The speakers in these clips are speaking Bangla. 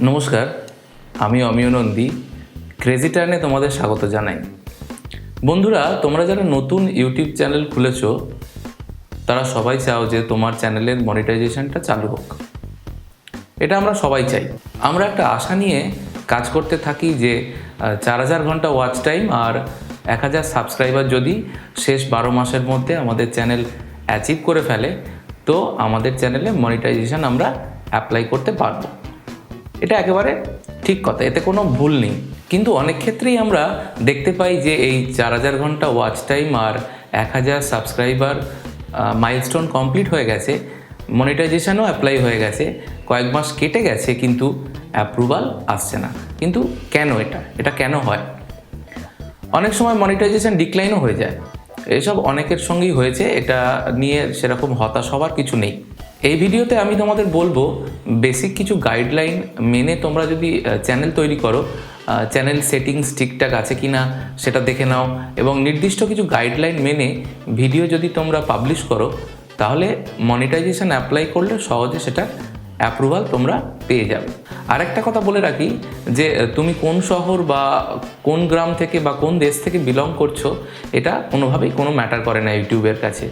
নমস্কার, আমি অমিয় নন্দী ক্রেজিটার্নে তোমাদের স্বাগত জানাই। বন্ধুরা, তোমরা যারা নতুন ইউটিউব চ্যানেল খুলেছো তারা সবাই চাও যে তোমার চ্যানেলের মনিটাইজেশনটা চালু হোক। এটা আমরা সবাই চাই। আমরা একটা আশা নিয়ে কাজ করতে থাকি যে 4000 ঘন্টা ওয়াচ টাইম আর 1000 সাবস্ক্রাইবার যদি শেষ 12 মাসের মধ্যে আমাদের চ্যানেল অ্যাচিভ করে ফেলে তো আমাদের চ্যানেলে মনিটাইজেশন আমরা অ্যাপ্লাই করতে পারবো। এটা একেবারে ঠিক কথা, এতে কোনো ভুল নেই। কিন্তু অনেক ক্ষেত্রেই আমরা দেখতে পাই যে এই 4000 ঘন্টা ওয়াচ টাইম আর 1000 সাবস্ক্রাইবার মাইলস্টোন কমপ্লিট হয়ে গেছে, মনিটাইজেশনও অ্যাপ্লাই হয়ে গেছে, কয়েক মাস কেটে গেছে কিন্তু অ্যাপ্রুভাল আসছে না। কিন্তু কেন এটা কেন হয়? অনেক সময় মনিটাইজেশন ডিক্লাইনও হয়ে যায়। এসব অনেকের সঙ্গেই হয়েছে, এটা নিয়ে সেরকম হতাশ হওয়ার কিছু নেই। এই ভিডিওতে আমি তোমাদের বলবো বেসিক কিছু গাইডলাইন মেনে তোমরা যদি চ্যানেল তৈরি করো, চ্যানেল সেটিংস ঠিকঠাক আছে কি না সেটা দেখে নাও, এবং নির্দিষ্ট কিছু গাইডলাইন মেনে ভিডিও যদি তোমরা পাবলিশ করো তাহলে মনিটাইজেশন অ্যাপ্লাই করলে সহজে সেটা অ্যাপ্রুভাল তোমরা পেয়ে যাবে। আরেকটা কথা বলে রাখি যে তুমি কোন শহর বা কোন গ্রাম থেকে বা কোন দেশ থেকে বিলং করছো এটা কোনোভাবেই কোনো ম্যাটার করে না ইউটিউবের কাছে।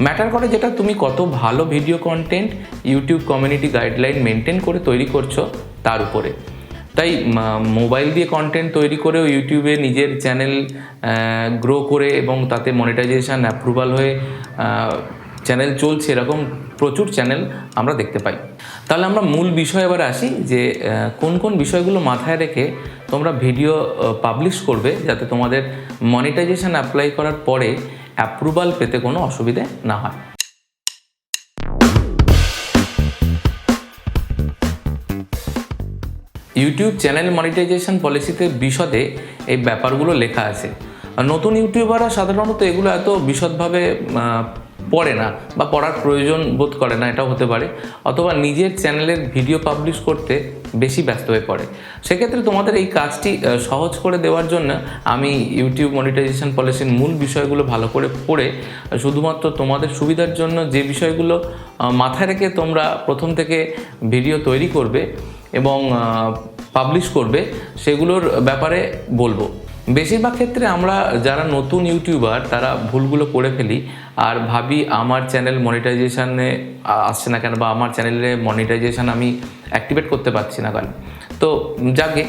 ম্যাটার করে যেটা তুমি কত ভালো video content YouTube community guideline maintain করে তৈরি করছো তার উপরে। তাই মোবাইল দিয়ে কন্টেন্ট তৈরি করেও ইউটিউবে নিজের চ্যানেল গ্রো করে এবং তাতে মনিটাইজেশন অ্যাপ্রুভাল হয়ে চ্যানেল চলছে, এরকম প্রচুর চ্যানেল আমরা দেখতে পাই। তাহলে আমরা মূল বিষয় এবার আসি যে কোন কোন বিষয়গুলো মাথায় রেখে তোমরা ভিডিও পাবলিশ করবে যাতে তোমাদের মনিটাইজেশন অ্যাপ্লাই করার পরে অ্যাপ্রুভাল পেতে কোনো অসুবিধে না হয়। ইউটিউব চ্যানেল মনিটাইজেশন পলিসিতে বিশদে এই ব্যাপারগুলো লেখা আছে। নতুন ইউটিউবাররা সাধারণত এগুলো এত বিশদভাবে পড়ে না বা পড়ার প্রয়োজন বোধ করে না, এটাও হতে পারে, অথবা নিজের চ্যানেলের ভিডিও পাবলিশ করতে বেশি ব্যস্ত হয়ে পড়ে। সেক্ষেত্রে তোমাদের এই কাজটি সহজ করে দেওয়ার জন্য আমি ইউটিউব মনিটাইজেশন পলিসির মূল বিষয়গুলো ভালো করে পড়ে শুধুমাত্র তোমাদের সুবিধার জন্য যে বিষয়গুলো মাথায় রেখে তোমরা প্রথম থেকে ভিডিও তৈরি করবে এবং পাবলিশ করবে সেগুলোর ব্যাপারে বলবো। বেশিরভাগ ক্ষেত্রে আমরা যারা নতুন ইউটিউবার তারা ভুলগুলো করে ফেলি আর ভাবি আমার চ্যানেল মনিটাইজেশানে আসছে না কেন, বা আমার চ্যানেলে মনিটাইজেশান আমি অ্যাক্টিভেট করতে পারছি না কেন। তো যাকে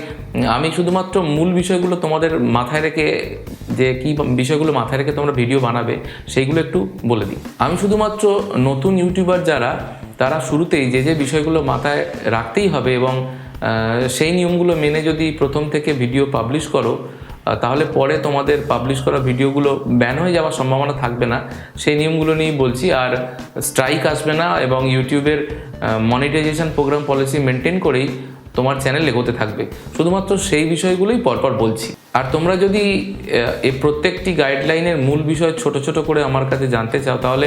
আমি শুধুমাত্র মূল বিষয়গুলো তোমাদের মাথায় রেখে, যে কী বিষয়গুলো মাথায় রেখে তোমরা ভিডিও বানাবে সেইগুলো একটু বলে দিই। আমি শুধুমাত্র নতুন ইউটিউবার যারা তারা শুরুতেই যে বিষয়গুলো মাথায় রাখতেই হবে এবং সেই নিয়মগুলো মেনে যদি প্রথম থেকে ভিডিও পাবলিশ করো তাহলে পরে তোমাদের পাবলিশ করা ভিডিওগুলো ব্যান হয়ে যাওয়ার সম্ভাবনা থাকবে না, সেই নিয়মগুলো নিয়েই বলছি। আর স্ট্রাইক আসবে না এবং ইউটিউবের মনিটাইজেশন প্রোগ্রাম পলিসি মেনটেন করেই তোমার চ্যানেল এগোতে থাকবে। শুধুমাত্র সেই বিষয়গুলোই পরপর বলছি। আর তোমরা যদি এই প্রত্যেকটি গাইডলাইনের মূল বিষয় ছোট ছোট করে আমার কাছে জানতে চাও তাহলে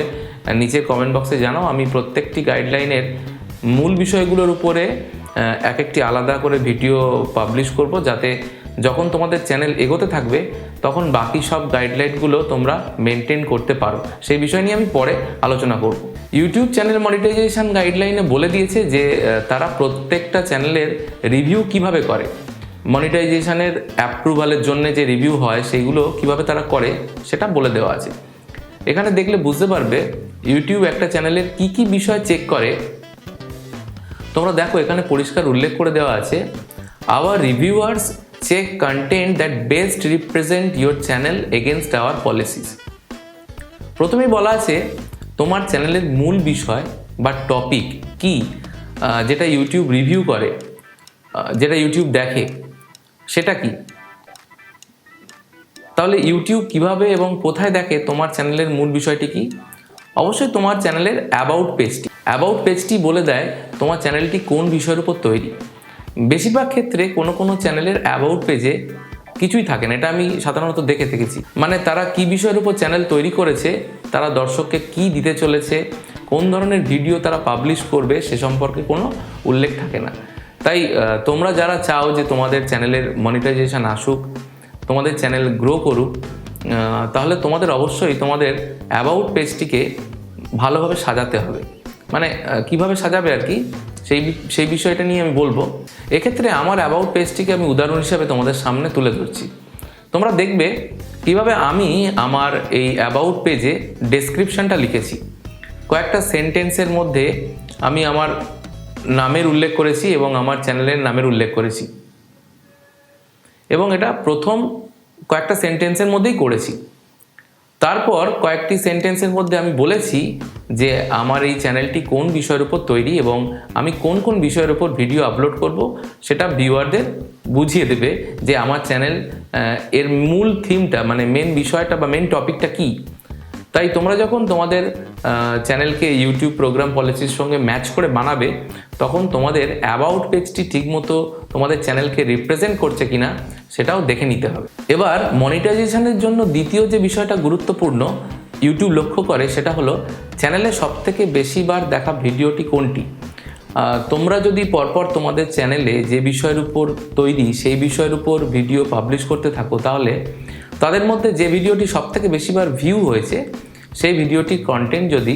নিচের কমেন্ট বক্সে জানাও। আমি প্রত্যেকটি গাইডলাইনের মূল বিষয়গুলোর উপরে এক একটি আলাদা করে ভিডিও পাবলিশ করব, যাতে যখন তোমাদের চ্যানেল এগোতে থাকবে তখন বাকি সব গাইডলাইনগুলো তোমরা মেনটেন করতে পারো। সেই বিষয় নিয়ে আমি পরে আলোচনা করব। ইউটিউব চ্যানেল মনিটাইজেশন গাইডলাইনে বলে দিয়েছে যে তারা প্রত্যেকটা চ্যানেলের রিভিউ কিভাবে করে, মনিটাইজেশনের অ্যাপ্রুভালের জন্য যে রিভিউ হয় সেইগুলো কিভাবে তারা করে সেটা বলে দেওয়া আছে। এখানে দেখলে বুঝতে পারবে ইউটিউব একটা চ্যানেলের কি কি বিষয় চেক করে। তোমরা দেখো এখানে পরিষ্কার উল্লেখ করে দেওয়া আছে, our reviewers check content that best represent your channel against our policies. প্রথমেই বলা আছে তোমার চ্যানেলের মূল বিষয় বা টপিক কি, যেটা ইউটিউব রিভিউ করে, যেটা ইউটিউব দেখে সেটা কি। তাহলে ইউটিউব কিভাবে এবং কোথায় দেখে তোমার চ্যানেলের মূল বিষয়টি কি? অবশ্যই তোমার চ্যানেলের অ্যাবাউট পেজটি বলে দেয় তোমার চ্যানেলটি কোন বিষয়ের উপর তৈরি। বেশিরভাগ ক্ষেত্রে কোনো চ্যানেলের অ্যাবাউট পেজে কিছুই থাকে না, এটা আমি সাধারণত দেখে থেকেছি। মানে তারা কি বিষয়ের উপর চ্যানেল তৈরি করেছে, তারা দর্শককে কি দিতে চলেছে, কোন ধরনের ভিডিও তারা পাবলিশ করবে সে সম্পর্কে কোনো উল্লেখ থাকে না। তাই তোমরা যারা চাও যে তোমাদের চ্যানেলের মনিটাইজেশন আসুক, তোমাদের চ্যানেল গ্রো করুক, তাহলে তোমাদের অবশ্যই তোমাদের অ্যাবাউট পেজটিকে ভালোভাবে সাজাতে হবে। মানে কিভাবে সাজাবে আর কি, সেই বিষয়টা নিয়ে আমি বলবো। এক্ষেত্রে আমার অ্যাবাউট পেজটিকে আমি উদাহরণ হিসাবে তোমাদের সামনে তুলে ধরছি। তোমরা দেখবে কিভাবে আমি আমার এই অ্যাবাউট পেজে ডেসক্রিপশনটা লিখেছি। কয়েকটা সেন্টেন্সের মধ্যে আমি আমার নামের উল্লেখ করেছি এবং আমার চ্যানেলের নামের উল্লেখ করেছি, এবং এটা প্রথম কয়েকটা সেন্টেন্সের মধ্যেই করেছি। তারপর কয়েকটি সেন্টেন্সের মধ্যে আমি বলেছি যে আমার এই চ্যানেলটি কোন বিষয়ের উপর তৈরি এবং আমি কোন কোন বিষয়ের উপর ভিডিও আপলোড করব, সেটা ভিউয়ারদের বুঝিয়ে দেবে যে আমার চ্যানেল এর মূল থিমটা, মানে মেন বিষয়টা বা মেন টপিকটা কী। তাই তোমরা যখন তোমাদের চ্যানেলকে ইউটিউব প্রোগ্রাম পলিসির সঙ্গে ম্যাচ করে বানাবে, তখন তোমাদের অ্যাবাউট পেজটি ঠিকমতো তোমাদের চ্যানেলকে রিপ্রেজেন্ট করছে কিনা সেটাও দেখে নিতে হবে। এবার মনিটাইজেশনের জন্য দ্বিতীয় যে বিষয়টা গুরুত্বপূর্ণ ইউটিউব লক্ষ্য করে, সেটা হলো চ্যানেলে সবথেকে বেশিবার দেখা ভিডিওটি কোনটি। তোমরা যদি পরপর তোমাদের চ্যানেলে যে বিষয়ের উপর তৈরি সেই বিষয়ের উপর ভিডিও পাবলিশ করতে থাকো, তাহলে তাদের মধ্যে যে ভিডিওটি সবথেকে বেশিবার ভিউ হয়েছে সেই ভিডিওটির কন্টেন্ট যদি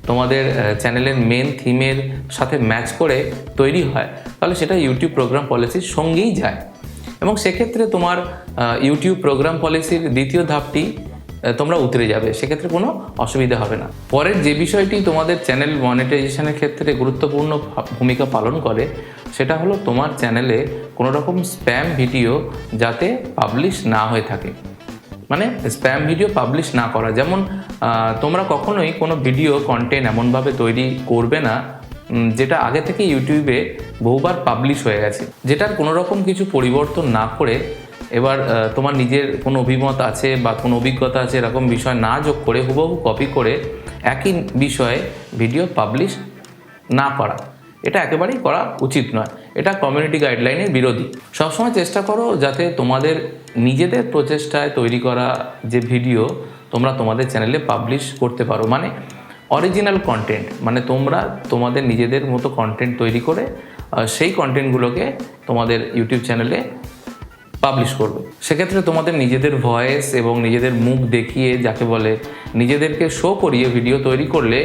তোমাদের চ্যানেলের মেন থিমের সাথে ম্যাচ করে তৈরি হয়, তাহলে সেটা ইউটিউব প্রোগ্রাম পলিসির সঙ্গেই যায়, এবং সেক্ষেত্রে তোমার ইউটিউব প্রোগ্রাম পলিসির দ্বিতীয় ধাপটি তোমরা উতরে যাবে, সেক্ষেত্রে কোনো অসুবিধা হবে না। পরের যে বিষয়টি তোমাদের চ্যানেল মনিটাইজেশনের ক্ষেত্রে গুরুত্বপূর্ণ ভূমিকা পালন করে, সেটা হলো তোমার চ্যানেলে কোনো রকম স্প্যাম ভিডিও যাতে পাবলিশ না হয়ে থাকে, মানে স্প্যাম ভিডিও পাবলিশ না করা। যেমন তোমরা কখনোই কোনো ভিডিও কন্টেন্ট এমনভাবে তৈরি করবে না যেটা আগে থেকে ইউটিউবে বহুবার পাবলিশ হয়ে গেছে, যেটার কোনো রকম কিছু পরিবর্তন না করে, এবার তোমার নিজের কোনো অভিমত আছে বা কোনো অভিজ্ঞতা আছে এরকম বিষয় না যোগ করে হুবহু কপি করে একই বিষয়ে ভিডিও পাবলিশ না করা, এটা একেবারেই করা উচিত নয়। এটা কমিউনিটি গাইডলাইনের বিরোধী। সবসময় চেষ্টা করো যাতে তোমাদের নিজেদের প্রচেষ্টায় তৈরি করা যে ভিডিও তোমরা তোমাদের চ্যানেলে পাবলিশ করতে পারো, মানে অরিজিনাল কন্টেন্ট, মানে তোমরা তোমাদের নিজেদের মতো কন্টেন্ট তৈরি করে সেই কন্টেন্টগুলোকে তোমাদের ইউটিউব চ্যানেলে পাবলিশ করবে। সেক্ষেত্রে তোমাদের নিজেদের ভয়েস এবং নিজেদের মুখ দেখিয়ে, যাকে বলে নিজেদেরকে শো করিয়ে ভিডিও তৈরি করলে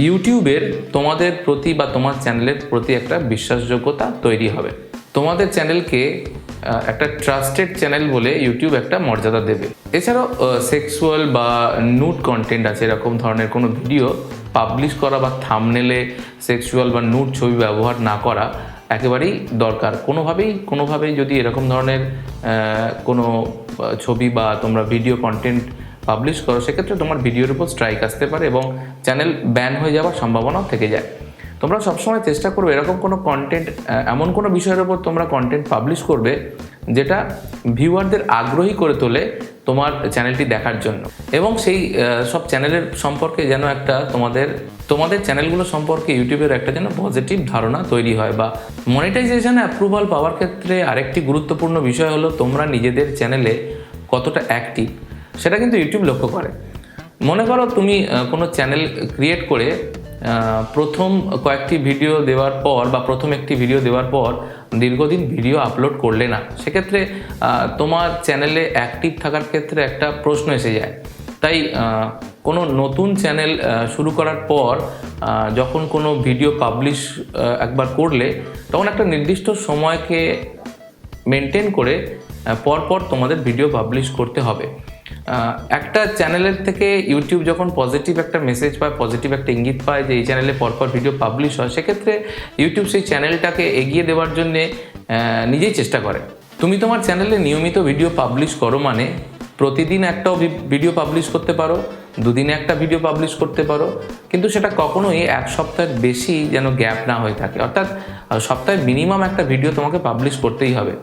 ইউটিউবের তোমাদের প্রতি বা তোমার চ্যানেলের প্রতি একটা বিশ্বাসযোগ্যতা তৈরি হবে। তোমাদের চ্যানেলকে একটা ট্রাস্টেড চ্যানেল বলে ইউটিউব একটা মর্যাদা দেবে। এছাড়াও সেক্সুয়াল বা নুড কন্টেন্ট আছে, এরকম ধরনের কোনো ভিডিও পাবলিশ করা বা থাম্বনেলে সেক্সুয়াল বা নুড ছবি ব্যবহার না করা একেবারেই দরকার। কোনোভাবেই যদি এরকম ধরনের কোনো ছবি বা তোমরা ভিডিও কন্টেন্ট পাবলিশ করো, সেক্ষেত্রে তোমার ভিডিওর উপর স্ট্রাইক আসতে পারে এবং চ্যানেল ব্যান হয়ে যাওয়ার সম্ভাবনাও থেকে যায়। তোমরা সবসময় চেষ্টা করবে এরকম কোনো কন্টেন্ট, এমন কোনো বিষয়ের উপর তোমরা কন্টেন্ট পাবলিশ করবে যেটা ভিউয়ারদের আগ্রহী করে তোলে তোমার চ্যানেলটি দেখার জন্য, এবং সেই সব চ্যানেলের সম্পর্কে যেন একটা তোমাদের চ্যানেলগুলো সম্পর্কে ইউটিউবের একটা যেন পজিটিভ ধারণা তৈরি হয়। বা মনিটাইজেশনে অ্যাপ্রুভাল পাওয়ার ক্ষেত্রে আরেকটি গুরুত্বপূর্ণ বিষয় হলো তোমরা নিজেদের চ্যানেলে কতটা অ্যাক্টিভ, সেটা কিন্তু ইউটিউব লক্ষ্য করে। মনে করো তুমি কোনো চ্যানেল ক্রিয়েট করে প্রথম কয়েকটি ভিডিও দেওয়ার পর বা প্রথম একটি ভিডিও দেওয়ার পর দীর্ঘদিন ভিডিও আপলোড করলে না, সেক্ষেত্রে তোমার চ্যানেলে অ্যাক্টিভ থাকার ক্ষেত্রে একটা প্রশ্ন এসে যায়। তাই কোনো নতুন চ্যানেল শুরু করার পর যখন কোনো ভিডিও পাবলিশ একবার করলে, তখন একটা নির্দিষ্ট সময়কে মেনটেন করে পরপর তোমাদের ভিডিও পাবলিশ করতে হবে। একটা চ্যানেলের থেকে ইউটিউব যখন পজিটিভ একটা মেসেজ পায়, পজিটিভ একটা ইঙ্গিত পায় যে এই চ্যানেলে পরপর ভিডিও পাবলিশ হয়, সেক্ষেত্রে ইউটিউব সেই চ্যানেলটাকে এগিয়ে দেওয়ার জন্যে নিজেই চেষ্টা করে। তুমি তোমার চ্যানেলে নিয়মিত ভিডিও পাবলিশ করো, মানে প্রতিদিন একটাও ভিডিও পাবলিশ করতে পারো, দুদিনে একটা ভিডিও পাবলিশ করতে পারো, কিন্তু সেটা কখনোই এক সপ্তাহের বেশি যেন গ্যাপ না হয়ে থাকে। অর্থাৎ সপ্তাহে মিনিমাম একটা ভিডিও তোমাকে পাবলিশ করতেই হবে,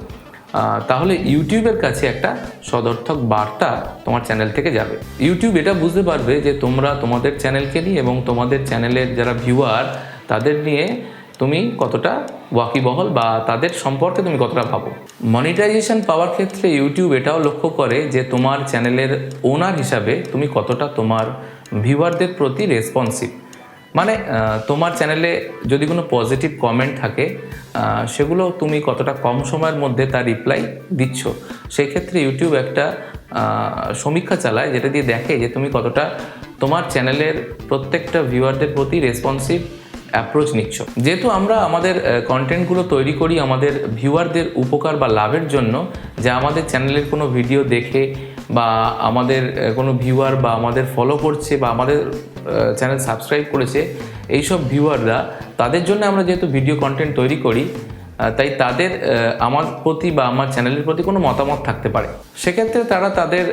তাহলে ইউটিউবের কাছে একটা সদর্থক বার্তা তোমার চ্যানেল থেকে যাবে। ইউটিউব এটা বুঝতে পারবে যে তোমরা তোমাদের চ্যানেলকে নিয়ে এবং তোমাদের চ্যানেলের যারা ভিউয়ার তাদের নিয়ে তুমি কতটা ওয়াকিবহল বা তাদের সম্পর্কে তুমি কতটা ভাবো। মনিটাইজেশন পাওয়ার ক্ষেত্রে ইউটিউব এটাও লক্ষ্য করে যে তোমার চ্যানেলের ওনার হিসাবে তুমি কতটা তোমার ভিউয়ারদের প্রতি রেসপন্সিভ, মানে তোমার চ্যানেলে যদি কোনো পজিটিভ কমেন্ট থাকে সেগুলো তুমি কতটা কম সময়ের মধ্যে তার রিপ্লাই দিচ্ছ। সেই ক্ষেত্রে ইউটিউব একটা সমীক্ষা চালায়, যেটা দিয়ে দেখে যে তুমি কতটা তোমার চ্যানেলের প্রত্যেকটা ভিউয়ারদের প্রতি রেসপন্সিভ অ্যাপ্রোচ নিচ্ছ। যেহেতু আমরা আমাদের কন্টেন্টগুলো তৈরি করি আমাদের ভিউয়ারদের উপকার বা লাভের জন্য, যা আমাদের চ্যানেলের কোনো ভিডিও দেখে বা আমাদের কোনো ভিউয়ার বা আমাদের ফলো করছে বা আমাদের চ্যানেল সাবস্ক্রাইব করেছে, এইসব ভিউয়াররা, তাদের জন্য আমরা যেহেতু ভিডিও কন্টেন্ট তৈরি করি, তাই তাদের আমার প্রতি বা আমার চ্যানেলের প্রতি কোনো মতামত থাকতে পারে। সেক্ষেত্রে তারা তাদের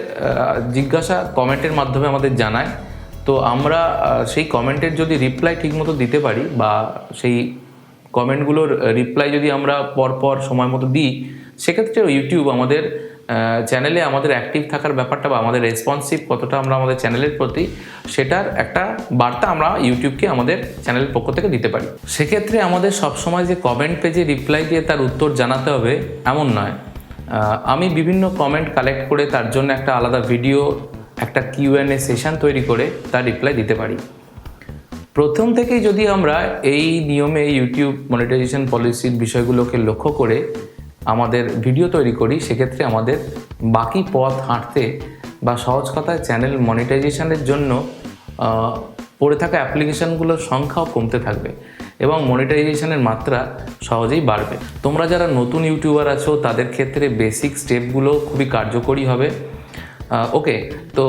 জিজ্ঞাসা কমেন্টের মাধ্যমে আমাদের জানায়। তো আমরা সেই কমেন্টের যদি রিপ্লাই ঠিকমতো দিতে পারি বা সেই কমেন্টগুলোর রিপ্লাই যদি আমরা পরপর সময় মতো দিই, সেক্ষেত্রে ইউটিউব আমাদের চ্যানেলে আমাদের অ্যাক্টিভ থাকার ব্যাপারটা বা আমাদের রেসপন্সিভ কতটা আমরা আমাদের চ্যানেলের প্রতি, সেটার একটা বার্তা আমরা ইউটিউবকে আমাদের চ্যানেলের পক্ষ থেকে দিতে পারি। সেক্ষেত্রে আমাদের সবসময় যে কমেন্ট পেজে রিপ্লাই দিয়ে তার উত্তর জানাতে হবে এমন নয়। আমি বিভিন্ন কমেন্ট কালেক্ট করে তার জন্য একটা আলাদা ভিডিও, একটা Q&A সেশন তৈরি করে তার রিপ্লাই দিতে পারি। প্রথম থেকেই যদি আমরা এই নিয়মে ইউটিউব মনিটাইজেশন পলিসির বিষয়গুলোকে লক্ষ্য করে আমাদের ভিডিও তৈরি করি, সেক্ষেত্রে আমাদের বাকি পথ হাঁটতে বা সহজ কথায় চ্যানেল মনিটাইজেশনের জন্য পড়ে থাকা অ্যাপ্লিকেশানগুলোর সংখ্যাও কমতে থাকবে এবং মনিটাইজেশনের মাত্রা সহজেই বাড়বে। তোমরা যারা নতুন ইউটিউবার আছো তাদের ক্ষেত্রে বেসিক স্টেপগুলো খুবই কার্যকরী হবে। ওকে, তো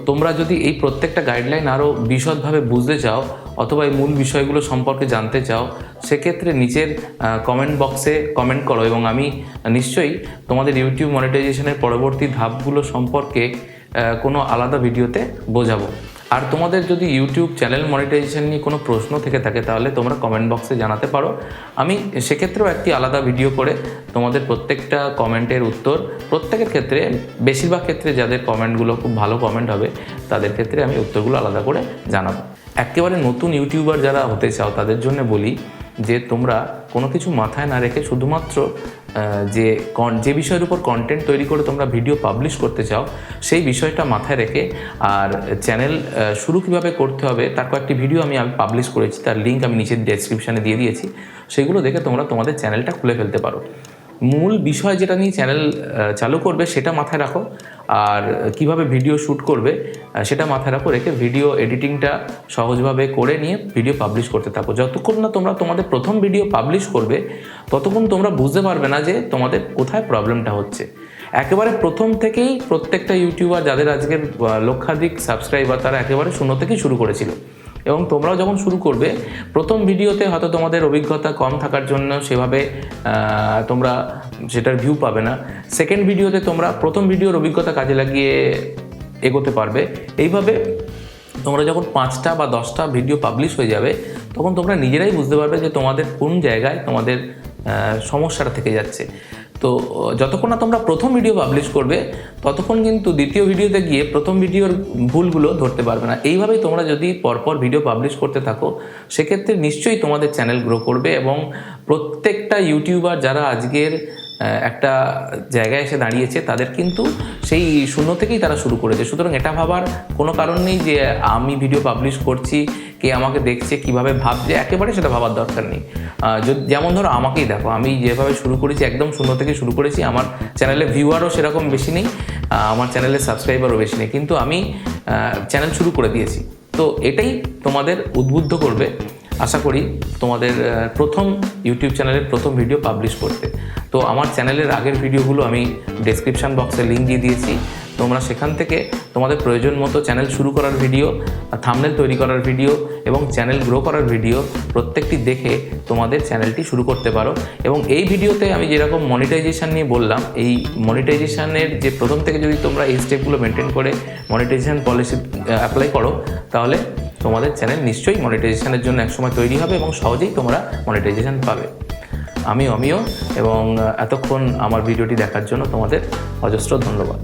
তোমরা যদি এই প্রত্যেকটা গাইডলাইন আরও বিশদভাবে বুঝতে চাও অথবা এই মূল বিষয়গুলো সম্পর্কে জানতে চাও, সেক্ষেত্রে নিচের কমেন্ট বক্সে কমেন্ট করো এবং আমি নিশ্চয়ই তোমাদের ইউটিউব মনিটাইজেশনের পরবর্তী ধাপগুলো সম্পর্কে কোনো আলাদা ভিডিওতে বোঝাবো। আর তোমাদের যদি ইউটিউব চ্যানেল মনিটাইজেশন নিয়ে কোনো প্রশ্ন থেকে থাকে তাহলে তোমরা কমেন্ট বক্সে জানাতে পারো। আমি সেক্ষেত্রেও একটি আলাদা ভিডিও করে তোমাদের প্রত্যেকটা কমেন্টের উত্তর, প্রত্যেকের ক্ষেত্রে বেশিরভাগ ক্ষেত্রে যাদের কমেন্টগুলো খুব ভালো কমেন্ট হবে তাদের ক্ষেত্রে আমি উত্তরগুলো আলাদা করে জানাবো। একেবারে নতুন ইউটিউবার যারা হতে চাও তাদের জন্য বলি যে তোমরা কোনো কিছু মাথায় না রেখে শুধুমাত্র যে বিষয়ের উপর কন্টেন্ট তৈরি করে তোমরা ভিডিও পাবলিশ করতে চাও সেই বিষয়টা মাথায় রেখে, আর চ্যানেল শুরু কীভাবে করতে হবে তার কয়েকটি ভিডিও আমি পাবলিশ করেছি, তার লিঙ্ক আমি নিচের ডেসক্রিপশানে দিয়ে দিয়েছি। সেগুলো দেখে তোমরা তোমাদের চ্যানেলটা খুলে ফেলতে পারো। মূল বিষয় যেটা নিয়ে চ্যানেল চালু করবে সেটা মাথায় রাখো, আর কিভাবে ভিডিও শ্যুট করবে সেটা মাথায় রাখো, রেখে ভিডিও এডিটিংটা সহজভাবে করে নিয়ে ভিডিও পাবলিশ করতে থাকো। যতক্ষণ না তোমরা তোমাদের প্রথম ভিডিও পাবলিশ করবে ততক্ষণ তোমরা বুঝতে পারবে না যে তোমাদের কোথায় প্রবলেমটা হচ্ছে। একেবারে প্রথম থেকেই প্রত্যেকটা ইউটিউবার যাদের আজকের লক্ষাধিক সাবস্ক্রাইবার তারা একেবারে শূন্য থেকেই শুরু করেছিল, এবং তোমরাও যখন শুরু করবে প্রথম ভিডিওতে হয়তো তোমাদের অভিজ্ঞতা কম থাকার জন্য সেভাবে তোমরা সেটার ভিউ পাবে না। সেকেন্ড ভিডিওতে তোমরা প্রথম ভিডিওর অভিজ্ঞতা কাজে লাগিয়ে এগোতে পারবে। এইভাবে তোমরা যখন 5টা বা 10টা ভিডিও পাবলিশ হয়ে যাবে তখন তোমরা নিজেরাই বুঝতে পারবে যে তোমাদের কোন জায়গায় তোমাদের সমস্যাটা থেকে যাচ্ছে। তো যতক্ষণ না তোমরা প্রথম ভিডিও পাবলিশ করবে ততক্ষণ কিন্তু দ্বিতীয় ভিডিওতে গিয়ে প্রথম ভিডিওর ভুলগুলো ধরতে পারবে না। এইভাবেই তোমরা যদি পরপর ভিডিও পাবলিশ করতে থাকো সেক্ষেত্রে নিশ্চয়ই তোমাদের চ্যানেল গ্রো করবে, এবং প্রত্যেকটা ইউটিউবার যারা আজকের একটা জায়গায় এসে দাঁড়িয়েছে তাদের কিন্তু সেই শূন্য থেকেই তারা শুরু করেছে। সুতরাং এটা ভাবার কোনো কারণ নেই যে আমি ভিডিও পাবলিশ করছি, কে আমাকে দেখছে, কিভাবে ভাবছে, একেবারে সেটা ভাবার দরকার নেই। যেমন ধরো আমাকেই দেখো, আমি যেভাবে শুরু করেছি একদম শূন্য থেকে শুরু করেছি। আমার চ্যানেলে ভিউয়ারও সেরকম বেশি নেই, আমার চ্যানেলে সাবস্ক্রাইবারও বেশি নেই, কিন্তু আমি চ্যানেল শুরু করে দিয়েছি। তো এটাই তোমাদের উদ্বুদ্ধ করবে আশা করি তোমাদের প্রথম ইউটিউব চ্যানেলের প্রথম ভিডিও পাবলিশ করতে। তো আমার চ্যানেলের আগের ভিডিওগুলো আমি ডেসক্রিপশান বক্সে লিঙ্ক দিয়ে দিয়েছি, তোমরা সেখান থেকে তোমাদের প্রয়োজন মতো চ্যানেল শুরু করার ভিডিও, থাম্বনেল তৈরি করার ভিডিও এবং চ্যানেল গ্রো করার ভিডিও প্রত্যেকটি দেখে তোমাদের চ্যানেলটি শুরু করতে পারো। এবং এই ভিডিওতে আমি যেরকম মনিটাইজেশন নিয়ে বললাম, এই মনিটাইজেশনের যে প্রথম থেকে যদি তোমরা এই স্টেপগুলো মেনটেন করে মনিটাইজেশন পলিসি অ্যাপ্লাই করো তাহলে তোমাদের চ্যানেল নিশ্চয়ই মনিটাইজেশনের জন্য একসময় তৈরি হবে এবং সহজেই তোমরা মনিটাইজেশন পাবে। আমিও এবং এতক্ষণ আমার ভিডিওটি দেখার জন্য তোমাদের অজস্র ধন্যবাদ।